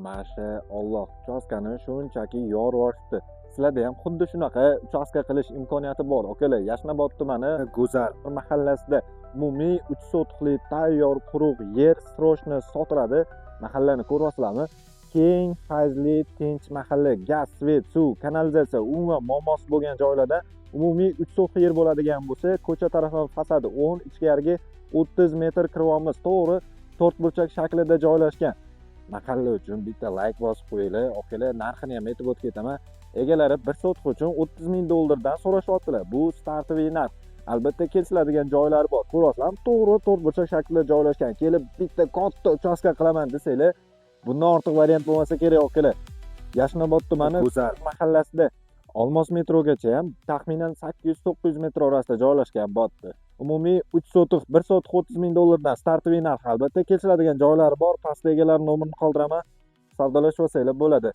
Mashaalloh, uchastkani shunchaki yorvoshdi. Sizlarda ham xuddi shunaqa uchastka qilish imkoniyati bor. Akalar, Yashnobod tumani Go'zal mahallasida umumiy 3 sotixli tayyor quruq yer srochni sotiladi. Mahallani ko'ryapsizlarmi? Keng, fayzli, tinch mahalla, gaz, svet, suv, kanalizatsiya, umuman muammosi bo'lgan joylarda umumiy 3 sotiq yer bo'ladigan bo'lsa, ko'cha tarafi fasadi 10, ichkarigi 30 metr kiramiz. To'g'ri, to'rtburchak shaklida joylashgan. Mahalla uchun bitta like bosib qo'yinglar. Akalar, narxini ham aytib o'tib ketaman. Egalari 1 sotiq uchun 30 ming dollardan so'rashyaptilar. Bu startoviy narx. Albatta kelsiladigan joylari bor. Ko'rasizlarmi? To'g'ri, to'rtburchak shaklida joylashgan. Kelib bitta katta uchastka qilaman desanglar, bundan ortiq variant bo'lmasa kerak, akalar. Yashnobod tumani Go'zal mahallasida Olmos metrogacha ham taxminan 800-900 metr orasida joylashgan botdi. Umumiy 3 sotiq, 1 sotiq 30 ming dollardan startoviy narx. Albatta kelsiladigan joylari bor. Pastda egalar nomerini qoldiraman. Savdolashib olsanglar bo'ladi.